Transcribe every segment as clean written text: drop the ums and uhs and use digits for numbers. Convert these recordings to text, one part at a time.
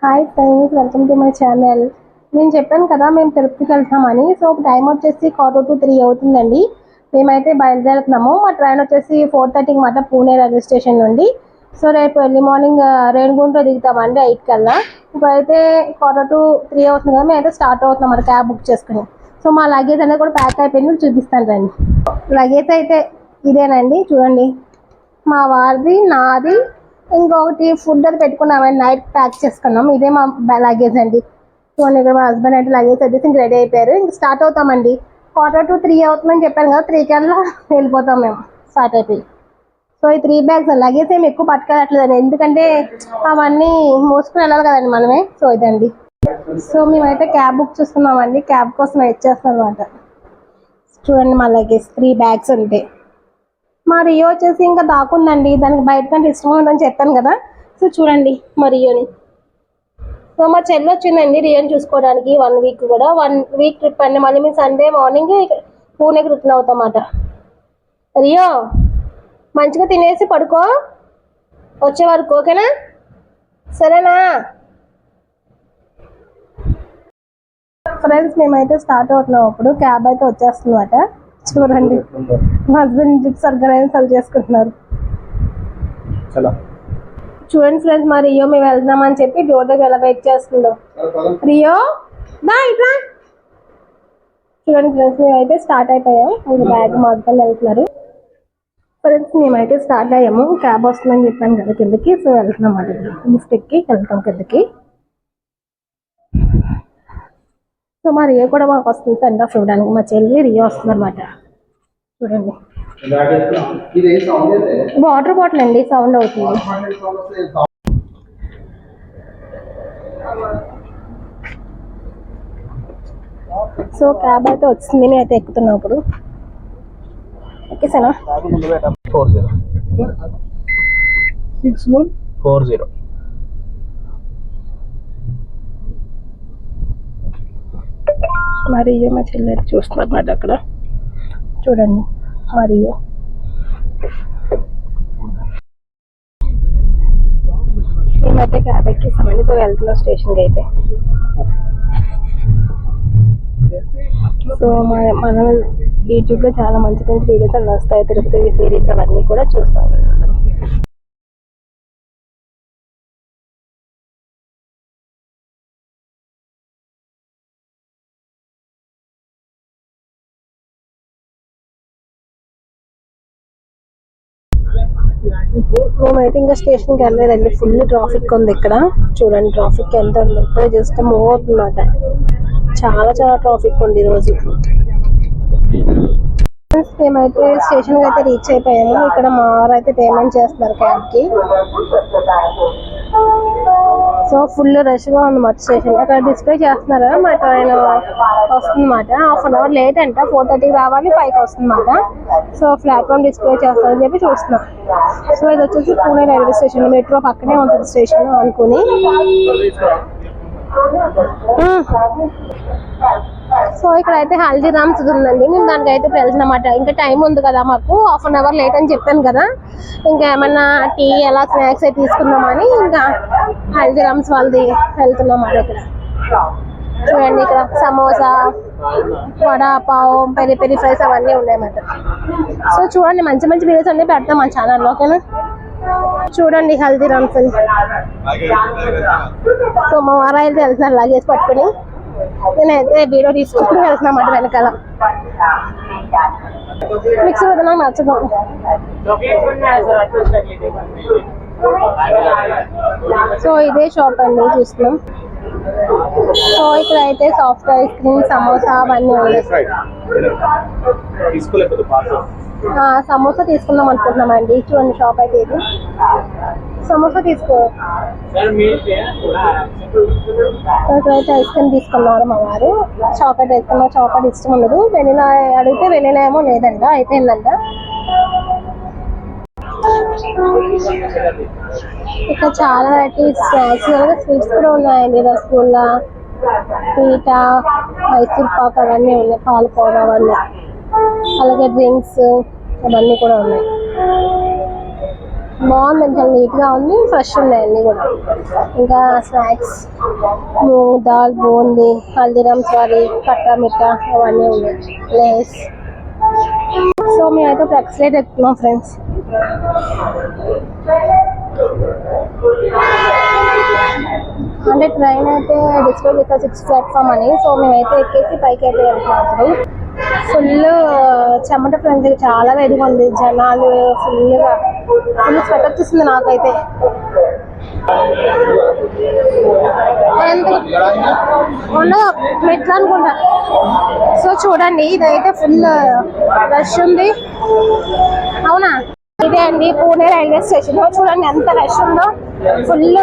Hi friends, welcome to my channel. నేను చెప్పాను కదా మేము తిరుపతికి వెళ్తామని. సో టైం వచ్చేసి 2:45 అవుతుందండి. మేమైతే బయలుదేరుతున్నాము. మా ట్రైన్ వచ్చేసి 4:30కి మాట పూణే రైల్వే స్టేషన్ నుండి. సో రేపు ఎర్లీ మార్నింగ్ రేణిగుంటలో దిగుతామండి 8 కల్లా. ఇప్పుడైతే 2:45 అవుతుంది కదా, మేమైతే స్టార్ట్ అవుతున్నాం మన క్యాబ్ బుక్ చేసుకుని. సో మా లగేజ్ అనేది కూడా ప్యాక్ అయిపోయింది, చూపిస్తాను రండి. లగేజ్ అయితే ఇదేనండి, చూడండి. మా వారిది, నాది, ఇంకొకటి ఫుడ్ అది పెట్టుకున్నామండి. నైట్ ప్యాక్ చేసుకున్నాం. ఇదే మా లగేజ్ అండి. చూడండి, ఇక్కడ మా హస్బెండ్ అయితే లగేజ్ వచ్చేసి ఇంక రెడీ అయిపోయారు. ఇంక స్టార్ట్ అవుతామండి. 2:45 అవుతుందని చెప్పాను కదా, 3 కల్లా వెళ్ళిపోతాం మేము స్టార్ట్ అయిపోయి. సో ఈ 3 బ్యాగ్స్ లగేజ్ ఏమి ఎక్కువ పట్టుకెళ్ళట్లేదండి, ఎందుకంటే అవన్నీ మోసుకుని వెళ్ళాలి కదండి మనమే. సో ఇదండి. సో మేమైతే క్యాబ్ బుక్ చేసుకున్నామండి. క్యాబ్ కోసం వెయిట్ చేస్తాం అనమాట. చూడండి మా లగేజ్ 3 బ్యాగ్స్ అంతే. మా రియో వచ్చేసి ఇంకా దాకుందండి, దానికి బయట కంటే ఇష్టం ఉందని చెప్పాను కదా. సో చూడండి మా రియోని. సో మా చెల్లి వచ్చిందండి రియోని చూసుకోవడానికి. 1 వీక్ కూడా 1 వీక్ ట్రిప్ అండి. మళ్ళీ మేము సండే మార్నింగ్ పూణేకి రిటర్న్ అవుతామన్నమాట. రియో మంచిగా తినేసి పడుకో వచ్చే వరకు, ఓకేనా? సరేనా ఫ్రెండ్స్? మేమైతే స్టార్ట్ అవుతున్నాం. అప్పుడు క్యాబ్ అయితే వచ్చేస్తుందన్నమాట. చూడండి, మా హస్బెండ్ జిప్ సరిగ్గా సర్వ్ చేసుకుంటున్నారు. చూడండి ఫ్రెండ్స్, మా రియో మేము వెళ్తున్నామని చెప్పి డోర్ దగ్గర ఎలా వెయిట్ చేస్తుందో. రియో బా ఇట్లా. చూడండి ఫ్రెండ్స్, మేమైతే స్టార్ట్ అయిపోయాం. ఇంకా బ్యాగ్ మా హస్బెండ్ వెళ్తున్నారు. ఫ్రెండ్స్ మేమైతే స్టార్ట్ అయ్యాము. క్యాబ్ వస్తుందని చెప్పాను కదా కిందకి. సో వెళ్తున్నాం అన్నమాట. లిఫ్ట్ ఎక్కి వెళ్తాం కిందకి. సో మా రియో కూడా మాకు వస్తుంది సెండ్ ఆఫ్ ఇవ్వడానికి. మా చెల్లి రియో వస్తుంది అనమాట. చూడండి, వాటర్ బాటిల్ అండి, సౌండ్ అవుతుంది. సో క్యాబ్ అయితే వచ్చింది, నేను అయితే ఎక్కుతున్నా. ఇప్పుడు ఎక్కేసానా? 6140 మరియు మా చెల్లెలు చూస్తున్నమాట అక్కడ. చూడండి మరియు మేమైతే క్యాబ్ ఎక్కేసామండి. సో వెళ్తున్నాం స్టేషన్కి అయితే. సో మన యూట్యూబ్లో చాలా మంచి మంచి వీడియోస్ అన్నీ వస్తాయి. తిరుపతి సిరీస్ అవన్నీ కూడా చూస్తాం. మేమైతే ఇంకా స్టేషన్కి వెళ్ళలేదండి. ఫుల్ ట్రాఫిక్ ఉంది ఇక్కడ. చూడండి ట్రాఫిక్ ఎంత ఉంది. ఇప్పుడే జస్ట్ మూవ్ అవుతుందన్నమాట. చాలా చాలా ట్రాఫిక్ ఉంది ఈరోజు. మేమైతే స్టేషన్కి అయితే రీచ్ అయిపోయాము. ఇక్కడ మా వారు అయితే పేమెంట్ చేస్తున్నారు క్యాబ్కి. సో ఫుల్ రష్గా ఉంది మా స్టేషన్. అక్కడ డిస్ప్లే చేస్తున్నారు మా ట్రైన్ వస్తుందన్నమాట. 1/2 అవర్ లేట్ అంట. 4:30కి రావాలి, 5కి వస్తుందన్నమాట. సో ప్లాట్ఫామ్ డిస్ప్లే చేస్తారని చెప్పి చూస్తున్నాం. సో ఇది వచ్చేసి పూణే రైల్వే స్టేషన్. మెట్రో పక్కనే ఉంటుంది స్టేషన్ అనుకుని. సో ఇక్కడ అయితే హల్దీరామ్స్ ఉందండి. మేము దానికి అయితే వెళ్తున్నమాట. ఇంకా టైం ఉంది కదా మాకు, 1/2 అవర్ లేట్ అని చెప్పాను కదా. ఇంకా ఏమన్నా టీ అలా స్నాక్స్ అయితే తీసుకుందామని ఇంకా హల్దీరామ్స్ వాళ్ళది వెళ్తున్నమాట. ఇక్కడ చూడండి, ఇక్కడ samosa, vada pav, peri peri fries అవన్నీ ఉన్నాయన్నమాట. సో చూడండి, మంచి మంచి వీడియోస్ అన్నీ పెడతాం మన ఛానల్లో, ఓకేనా? చూడండి హల్దీరామ్స్. సో మా వారు అయితే వెళ్తున్నారు లగేజ్ పట్టుకుని. నేనైతే వీడియో తీసుకుంటూ వెళ్తున్నమాట వెనకాల. మిక్సీ వద్ద నాకు నచ్చదు. సో ఇదే షాప్ అండి చూస్తున్నాం. సో ఇక్కడ అయితే సాఫ్ట్ ఐస్ క్రీమ్, సమోసా అవన్నీ ఉన్నాయి. సమోసా తీసుకుందాం అనుకుంటున్నామండి. చూడండి షాప్ అయితే ఇది. సమోసా తీసుకో. ఇక్కడైతే ఐస్ క్రీమ్ తీసుకున్నారు మా వారు. చాక్లెట్ వేసుకున్నారు. చాక్లెట్ ఇష్టం ఉండదు. వెనిలా అడిగితే వెనిలా ఏమో లేదంట, అయిపోయిందంట. ఇక్కడ చాలా వెరైటీస్ స్నాక్స్ స్వీట్స్ కూడా ఉన్నాయండి. రసగుల్లా, పీటా, మైసూర్ పాక్ అవన్నీ ఉన్నాయి. పాలకోవా అవన్నీ, అలాగే డ్రింక్స్ అవన్నీ కూడా ఉన్నాయి. బాగుంది, చాలా నీట్గా ఉంది, ఫ్రెష్ ఉన్నాయి అన్నీ కూడా. ఇంకా స్నాక్స్ మూంగ్ దాల్, బూందీ, హల్దీరామ్స్ వారి కట్టా మిట్టా అవన్నీ ఉన్నాయి, లేస్. సో మేమైతే ఇప్పుడు ఎక్సలైట్ ఎక్కుతున్నాం ఫ్రెండ్స్. అంటే ట్రైన్ అయితే డిస్ప్లే చేస్తా 6 ప్లాట్ఫామ్ అని. సో మేమైతే ఎక్కేసి పైకి అయితే వెళ్తున్నాం. అప్పుడు ఫుల్ చెమట ఫ్రెండ్స్, చాలా వేడిగా ఉంది, జనాలు ఫుల్ స్వెట్ వచ్చేస్తుంది నాకైతే. ఉండదు మెట్లు అనుకుంటా. సో చూడండి, ఇదైతే ఫుల్ రష్ ఉంది. అవునా, ఇదే అండి పూణే రైల్వే స్టేషన్. చూడండి ఎంత రష్ ఉందో, ఫుల్.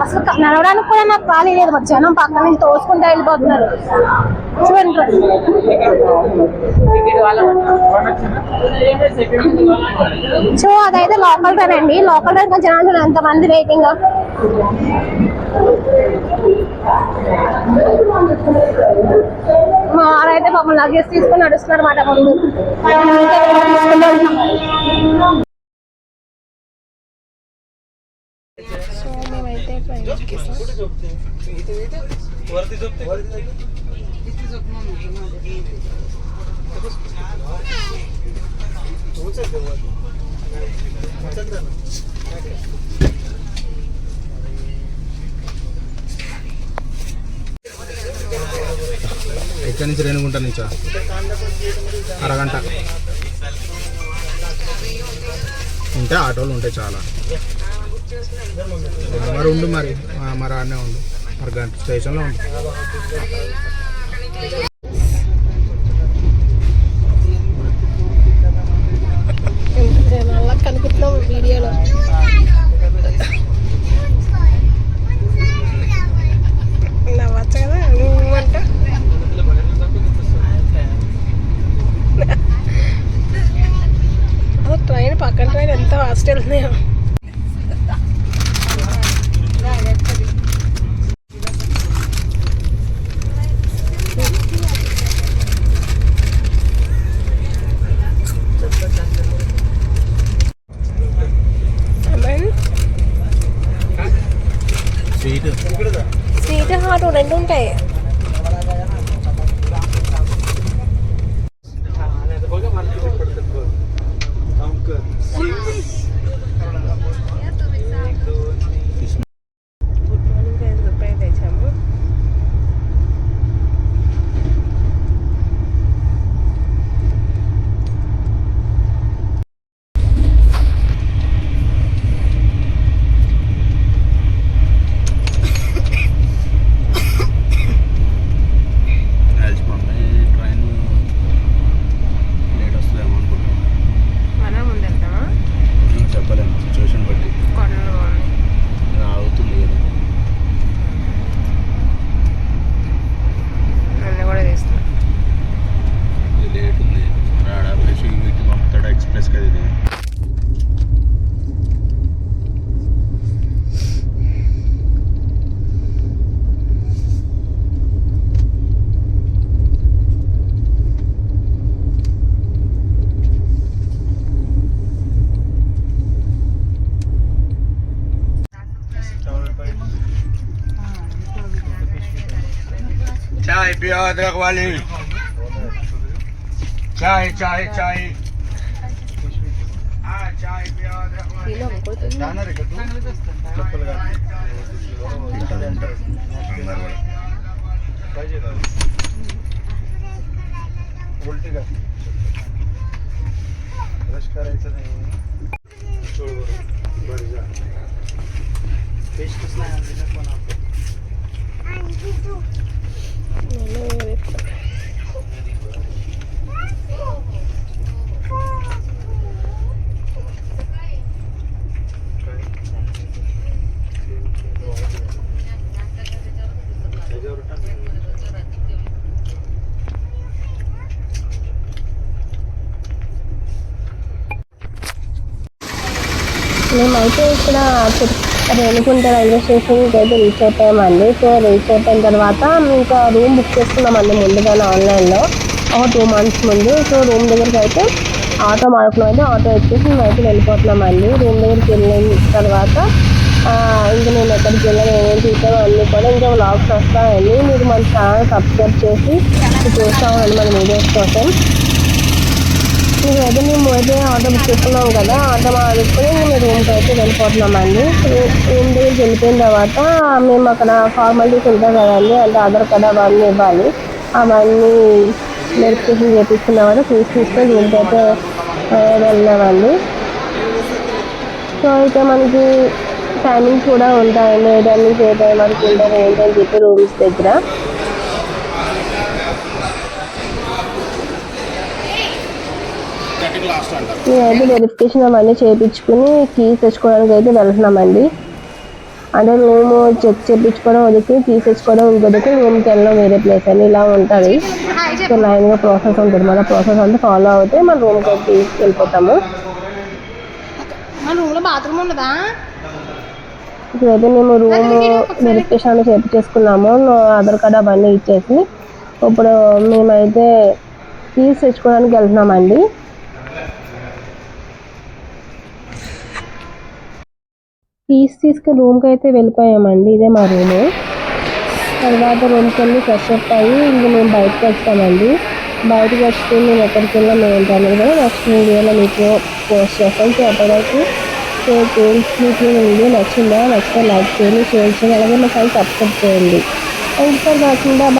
అసలు నడవడానికి కూడా నాకు ఖాళీ లేదు, మరి జనం పక్కన నుంచి తోసుకుంటూ వెళ్ళిపోతున్నారు. చూడండి సో అదైతే లోకల్ ట్రైన్ అండి. లోకల్ ట్రైన్ కొంచెం జనాలు చూడండి ఎంతమంది వెయిటింగ్. మా వారైతే పాపం లగేజ్ తీసుకొని నడుస్తున్నారు మాట ముందు. సో మేమైతే ట్రైన్ ఎక్కేసాం. ఇక్కడ నుంచి రేణుగుంట నుంచా అరగంట ఉంటే ఆటోలు ఉంటాయి చాలా. మరి ఉండు, మరి ఆడనే ఉండు, మరి గంట స్టేషన్లో ఉండు. అలా కనిపిస్తున్నాం వీడియోలో. నవ్వచ్చు కదా అంట. అదే ట్రైన్, పక్కన ట్రైన్ ఎంత ఫాస్ట్ వెళ్తున్నాయో. సీట్ హాట్ రెండు ఉంటాయి. चाय पियो अदरक वाली चाय चाय चाय चाय पियो अदरक वाली जाना रे कद्दू चप्पल का उलटी का ब्रश करायचं नाही सोड बरं जा पेस्ट कसला आणलेला पण आपण మేమైతే ఇక్కడ రేణుగుంట రైల్వే స్టేషన్కి అయితే రీచ్ అయిపోయామండి. సో రీచ్ అయిపోయిన తర్వాత ఇంకా రూమ్ బుక్ చేసుకున్నామండి ముందుగానే ఆన్లైన్లో ఒక 2 months ముందు. సో రూమ్ దగ్గరికి అయితే ఆటో మాడుకున్నాం అయితే ఆటో ఎక్కేసి మేము అయితే వెళ్ళిపోతున్నామండి. రూమ్ దగ్గరికి వెళ్ళిన తర్వాత ఇంకా నేను ఎక్కడికి వెళ్ళాను ఏమేమి చూసాను అన్నీ కూడా ఇంకా వ్లాగ్స్ వస్తాయండి. మీరు మన ఛానల్ సబ్స్క్రైబ్ చేసి చూస్తూ ఉండండి మన వీడియోస్ కోసం. ఇదైతే మేము అయితే ఆటో బుక్ చేసుకున్నాం కదా, ఆటో మాడుకొని మేము రూమ్కి అయితే వెళ్ళిపోతున్నామండి. రూమ్ దగ్గరికి వెళ్ళిపోయిన తర్వాత మేము అక్కడ ఫార్మాలిటీస్ ఉంటాయి కదండి, అంటే ఆధార్ కార్డ్ అవన్నీ ఇవ్వాలి. అవన్నీ వెరిఫికేషన్ చేయించుకున్న తర్వాత తీసుకొని రూమ్కి అయితే వెళ్ళామండి. సో అయితే మనకి టైమింగ్స్ కూడా ఉంటాయండి, ఏ టైమింగ్స్ ఏ టైం వరకు ఉంటారు ఏంటని చెప్పి రూమ్స్ దగ్గర. మేమైతే వెరిఫికేషన్ అవన్నీ చేయించుకుని కీస్ తెచ్చుకోవడానికి అయితే వెళ్తున్నామండి. అంటే రూమ్ చెక్ చేయించుకోవడం వదిలికి కీస్ తెచ్చుకోవడం ఇంకొకటి రూమ్కి వెళ్ళడం వేరే ప్లేస్ అని ఇలా ఉంటుంది. సో లైన్గా ప్రాసెస్ ఉంటుంది, మన ప్రాసెస్ అంతా ఫాలో అవుతే మన రూమ్కి అయితే వెళ్ళిపోతాము. ఇప్పుడైతే మేము రూమ్ వెరిఫికేషన్ అని చేయించేసుకున్నాము, ఆధార్ కార్డ్ అవన్నీ ఇచ్చేసి ఇప్పుడు మేమైతే కీస్ తెచ్చుకోవడానికి వెళ్తున్నామండి. కీస్ తీసుకుని రూమ్కి అయితే వెళ్ళిపోయామండి. ఇదే మా రూము. తర్వాత రూమ్కి వెళ్ళి ఫ్రెష్ అప్ అయ్యి ఇంక మేము బయటకు వచ్చామండి. బయటకు వచ్చి మేము ఎక్కడికి వెళ్ళాం ఏంటి అనేది కూడా నెక్స్ట్ వీడియోలో మీకు పోస్ట్ చేస్తాం. సో అప్పటివరకు మీకు వీడియో నచ్చితే లైక్ చేయండి, షేర్ చేయండి, అలాగే మా ఛానల్ సబ్స్క్రైబ్ చేయండి. Thank you for watching.